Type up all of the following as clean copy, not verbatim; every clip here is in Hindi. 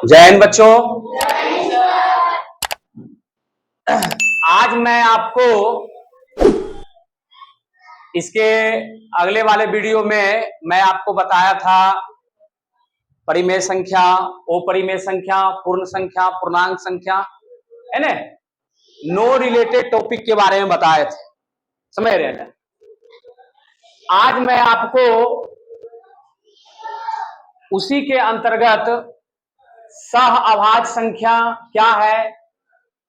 जय हिंद बच्चों। आज मैं आपको इसके अगले वाले वीडियो में मैं आपको बताया था परिमेय संख्या, अपरिमेय संख्या, पूर्ण संख्या, पूर्णांक संख्या, है ना, नो रिलेटेड टॉपिक के बारे में बताए थे, समझ रहे हैं। आज मैं आपको उसी के अंतर्गत सह अभाज्य संख्या क्या है,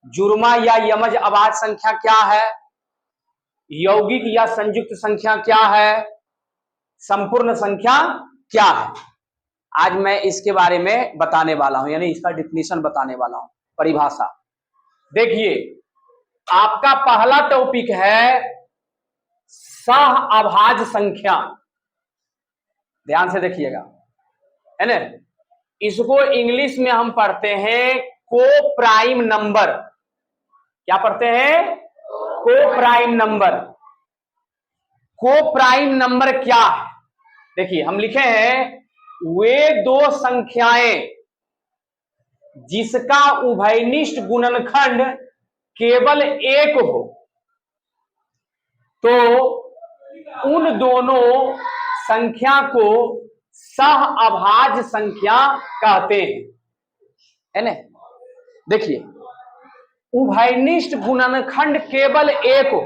जुर्मा या यमज अभाज्य संख्या क्या है, यौगिक या संयुक्त संख्या क्या है, संपूर्ण संख्या क्या है, आज मैं इसके बारे में बताने वाला हूं, यानी इसका डिफिनीशन बताने वाला हूं, परिभाषा। देखिए, आपका पहला टॉपिक है सह अभाज्य संख्या। ध्यान से देखिएगा, है ना। इसको इंग्लिश में हम पढ़ते हैं को प्राइम नंबर। क्या पढ़ते हैं? को प्राइम नंबर। को प्राइम नंबर क्या है? देखिए, हम लिखे हैं वे दो संख्याएं जिसका उभयनिष्ठ गुणनखंड केवल एक हो, तो उन दोनों संख्या को सह अभाज्य संख्या कहते हैं, है ना। देखिए, उभयनिष्ठ गुणनखंड केवल एक हो,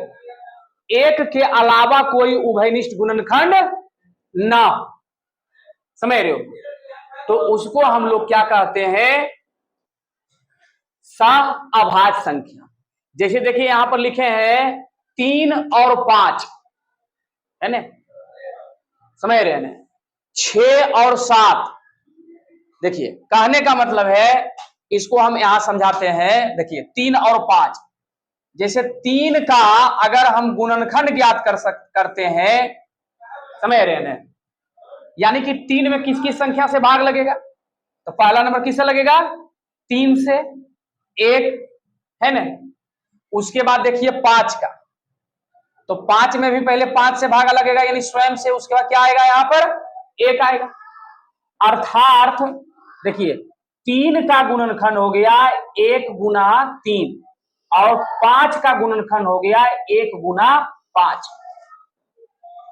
एक के अलावा कोई उभयनिष्ठ गुणनखंड ना, समझ रहे हो, तो उसको हम लोग क्या कहते हैं? सह अभाज्य संख्या। जैसे देखिए, यहां पर लिखे हैं 3 और 5, है ना, समझ रहे हैं, 6 और 7। देखिए, कहने का मतलब है, इसको हम यहां समझाते हैं। देखिए, 3 और 5, जैसे 3 का अगर हम गुणनखंड ज्ञात करते हैं, समझ रहे हैं, यानी कि 3 में किस किस संख्या से भाग लगेगा, तो पहला नंबर किससे लगेगा? 3 से, 1, है ना। उसके बाद देखिए 5 का, तो 5 में भी पहले 5 से भागा लगेगा, यानी स्वयं से। उसके बाद क्या आएगा? यहां पर 1 आएगा। अर्थात देखिए, 3 का गुणनखंड हो गया 1 गुना 3 और 5 का गुणनखंड हो गया 1 गुना 5।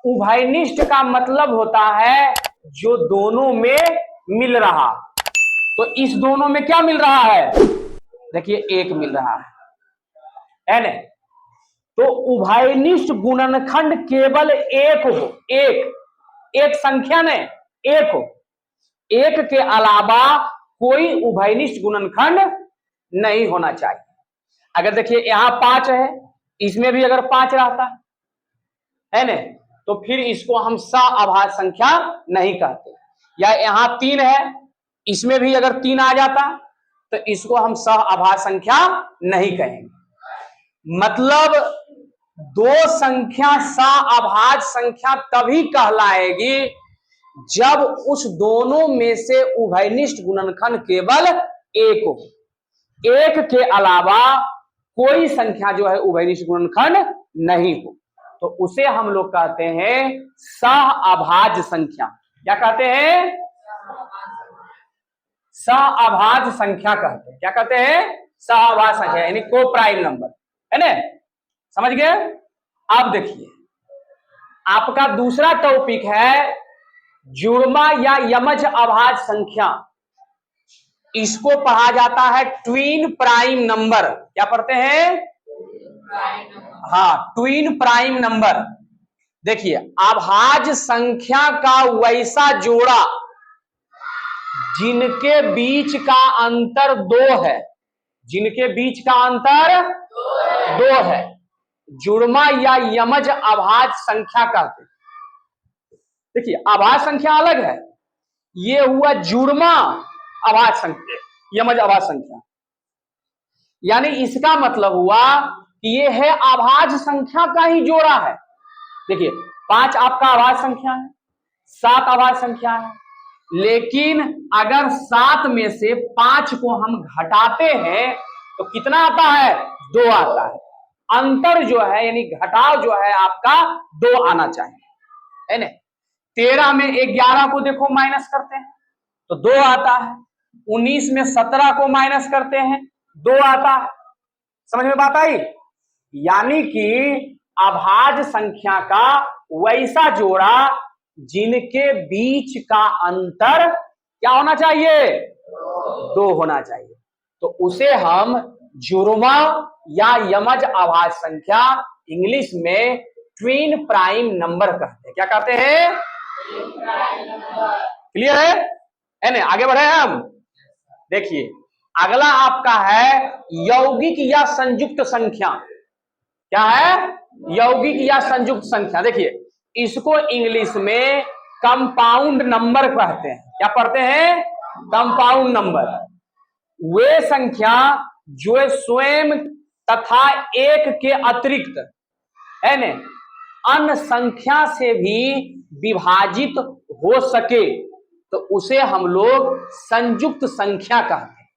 उभयनिष्ठ का मतलब होता है जो दोनों में मिल रहा, तो इस दोनों में क्या मिल रहा है? देखिए, 1 मिल रहा है ना। तो उभयनिष्ठ गुणनखंड केवल एक हो, एक संख्या ने एक हो, एक के अलावा कोई उभयनिष्ठ गुणनखंड नहीं होना चाहिए। अगर देखिए यहां 5 है, इसमें भी अगर 5 रहता है ना, तो फिर इसको हम सह अभाज्य संख्या नहीं कहते। या यहां 3 है, इसमें भी अगर 3 आ जाता तो इसको हम सह अभाज्य संख्या नहीं कहेंगे। मतलब दो संख्या सह अभाज्य संख्या तभी कहलाएगी जब उस दोनों में से उभयनिष्ठ गुणनखंड केवल एक हो, एक के अलावा कोई संख्या जो है उभयनिष्ठ गुणनखंड नहीं हो, तो उसे हम लोग कहते हैं सह अभाज्य संख्या। क्या कहते हैं? सह अभाज्य संख्या कहते हैं। क्या कहते हैं? सह अभाज्य संख्या, यानी को प्राइम नंबर, है ना। समझ गए? अब देखिए, आपका दूसरा टॉपिक है जुर्मा या यमज अभाज्य संख्या। इसको पढ़ा जाता है ट्विन प्राइम नंबर। क्या पढ़ते हैं? हाँ, ट्विन प्राइम नंबर। देखिए, अभाज्य संख्या का वैसा जोड़ा जिनके बीच का अंतर 2 है, जिनके बीच का अंतर 2 है, जुर्मा या यमज अभाज्य संख्या कहते हैं। देखिए, अभाज्य संख्या अलग है, ये हुआ जुर्मा अभाज्य संख्या, यमज अभाज्य संख्या। यानी इसका मतलब हुआ कि ये है अभाज्य संख्या का ही जोड़ा है। देखिए, 5 आपका अभाज्य संख्या है, 7 अभाज्य संख्या है, लेकिन अगर 7 में से 5 को हम घटाते हैं तो कितना आता है? 2 आता है। अंतर जो है, यानी घटाव जो है आपका 2 आना चाहिए। है ना। 13 में 11 को देखो माइनस करते हैं तो 2 आता है। 19 में 17 को माइनस करते हैं 2 आता है। समझ में बात आई? यानी कि अभाज्य संख्या का वैसा जोड़ा जिनके बीच का अंतर क्या होना चाहिए? 2 होना चाहिए। तो उसे हम जुर्मा या यमज अभाज्य संख्या इंग्लिश में ट्विन प्राइम नंबर कहते हैं। क्या कहते हैं? क्लियर है ना? आगे बढ़े हम। देखिए अगला आपका है यौगिक या संयुक्त संख्या। क्या है? यौगिक या संयुक्त संख्या। देखिए इसको इंग्लिश में कंपाउंड नंबर कहते हैं। क्या पढ़ते हैं? Compound number. वे संख्या जो स्वयं तथा एक के अतिरिक्त है न अन्य संख्या से भी विभाजित हो सके तो उसे हम लोग संयुक्त संख्या कहते हैं।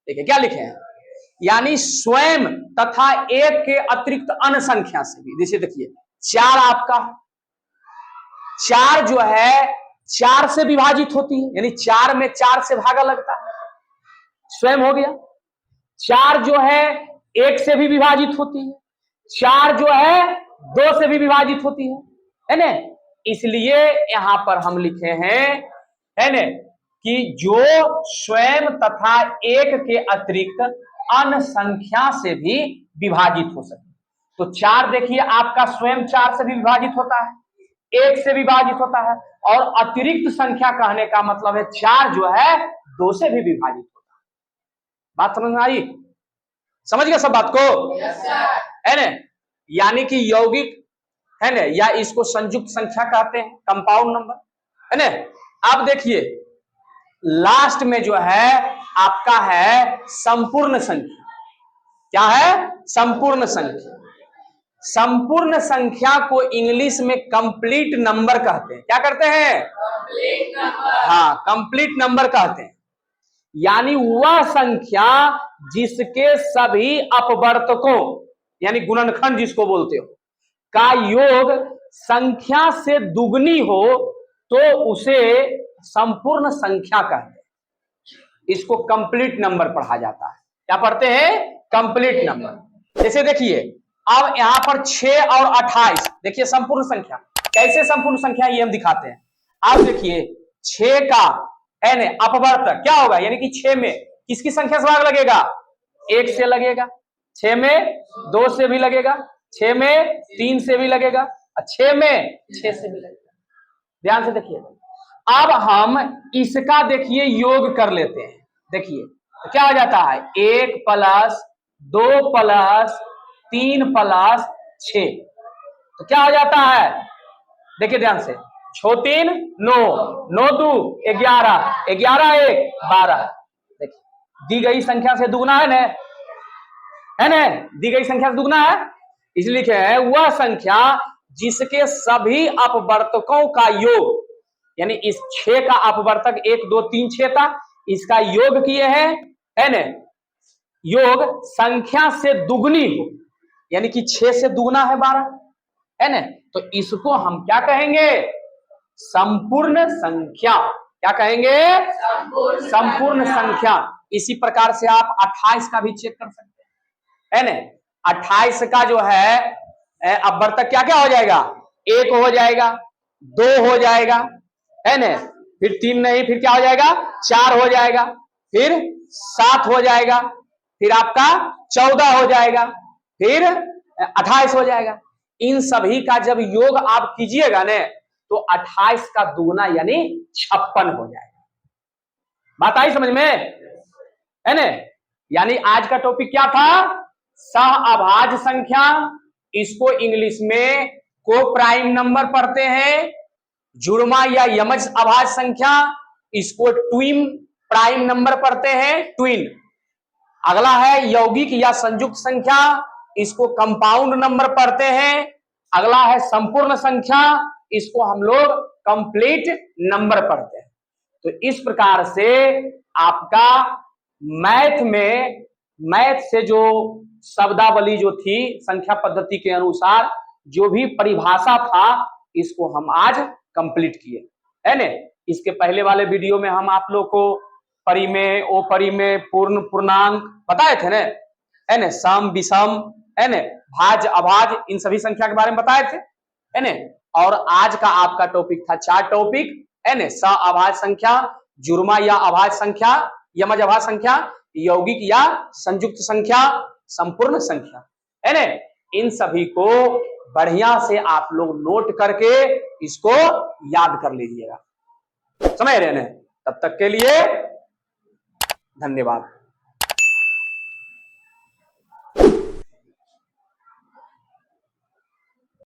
देखिए क्या लिखे हैं? यानी स्वयं तथा एक के अतिरिक्त अन्य संख्या से भी। जैसे देखिए 4 आपका 4 जो है 4 से विभाजित होती है, यानी 4 में 4 से भागा लगता है, स्वयं हो गया। 4 जो है 1 से भी विभाजित होती है, 4 जो है 2 से भी विभाजित होती है ना। इसलिए यहां पर हम लिखे हैं है ना कि जो स्वयं तथा एक के अतिरिक्त अन्य संख्या से भी विभाजित हो सके। तो 4 देखिए आपका स्वयं 4 से भी विभाजित होता है, 1 से विभाजित होता है, और अतिरिक्त संख्या कहने का मतलब है 4 जो है 2 से भी विभाजित होता है। बात समझ में आई? समझ गए सब बात को? है ना। यानी कि यौगिक है ना या इसको संयुक्त संख्या कहते हैं, कंपाउंड नंबर है ना। अब देखिए लास्ट में जो है आपका है संपूर्ण संख्या। क्या है? संपूर्ण संख्या। संपूर्ण संख्या को इंग्लिश में कंप्लीट नंबर कहते हैं। क्या करते हैं? Complete number. हाँ, कंप्लीट नंबर कहते हैं। यानी वह संख्या जिसके सभी अपवर्तकों यानी गुणनखंड जिसको बोलते हो का योग संख्या से दुगनी हो तो उसे संपूर्ण संख्या कहते हैं। इसको कंप्लीट नंबर पढ़ा जाता है। क्या पढ़ते हैं? Complete number. जैसे देखिए अब यहां पर 6 और 28 देखिए संपूर्ण संख्या। कैसे संपूर्ण संख्या ये हम दिखाते हैं। अब देखिए 6 का है न अपवर्तक क्या होगा, यानी कि 6 में किसकी संख्या से भाग लगेगा? 1 से लगेगा, 6 में 2 से भी लगेगा, 6 में 3 से भी लगेगा, 6 में 6 से भी लगेगा। ध्यान से देखिए। अब हम इसका देखिए योग कर लेते हैं। देखिए तो क्या हो जाता है? 1 प्लस 2 प्लस 3 प्लस 6 तो क्या हो जाता है? देखिए ध्यान से। 6 3 9, 9 2 11, 11 1 12। देखिए दी गई संख्या से दुगना है ना, दी गई संख्या से दुगना है। इसलिए लिखे हैं वह संख्या जिसके सभी अपवर्तकों का योग, यानी इस 6 का अपवर्तक 1 2 3 6 था, इसका योग किए हैं है ना, योग संख्या से दुगनी हो, यानी कि 6 से दुगना है 12 है ना। तो इसको हम क्या कहेंगे? संपूर्ण संख्या। क्या कहेंगे? संपूर्ण संख्या। इसी प्रकार से आप 28 का भी चेक कर सकते हैं है ना। 28 का जो है अपवर्तक क्या क्या हो जाएगा? 1 हो जाएगा, 2 हो जाएगा है ना, फिर 3 नहीं, फिर क्या हो जाएगा? 4 हो जाएगा, फिर 7 हो जाएगा, फिर आपका 14 हो जाएगा, फिर 28 हो जाएगा। इन सभी का जब योग आप कीजिएगा ना तो 28 का दुगना यानी 56 हो जाएगा। बात आई समझ में है ना। यानी आज का टॉपिक क्या था? सहअभाज्य संख्या। इसको इंग्लिश में को प्राइम नंबर पढ़ते हैं। जुड़मा या यमज अभाज्य संख्या इसको ट्विन प्राइम नंबर पढ़ते हैं, ट्विन। अगला है यौगिक या संयुक्त संख्या, इसको कंपाउंड नंबर पढ़ते हैं। अगला है संपूर्ण संख्या, इसको हम लोग कंप्लीट नंबर पढ़ते हैं। तो इस प्रकार से आपका मैथ से जो शब्दावली जो थी संख्या पद्धति के अनुसार जो भी परिभाषा था इसको हम आज कंप्लीट किए, है ने। इसके पहले वाले वीडियो में हम आप लोग को परिमेय, ओ परिमेय, पूर्ण, पूर्णांक बताए थे ने, है ने, सम, विषम, है ने, भाज्य, अभाज्य, इन सभी संख्या के बारे में बताए थे, है ने। और आज का आपका टॉपिक था 4 टॉपिक, है ने, अभाज्य संख्या, जुर्मा या अभाज्य संख्या, यमज अभाज्य संख्या, यौगिक या संयुक्त संख्या, संपूर्ण संख्या, है ने। इन सभी को बढ़िया से आप लोग नोट करके इसको याद कर लीजिएगा, समझ रहे हैं। तब तक के लिए धन्यवाद।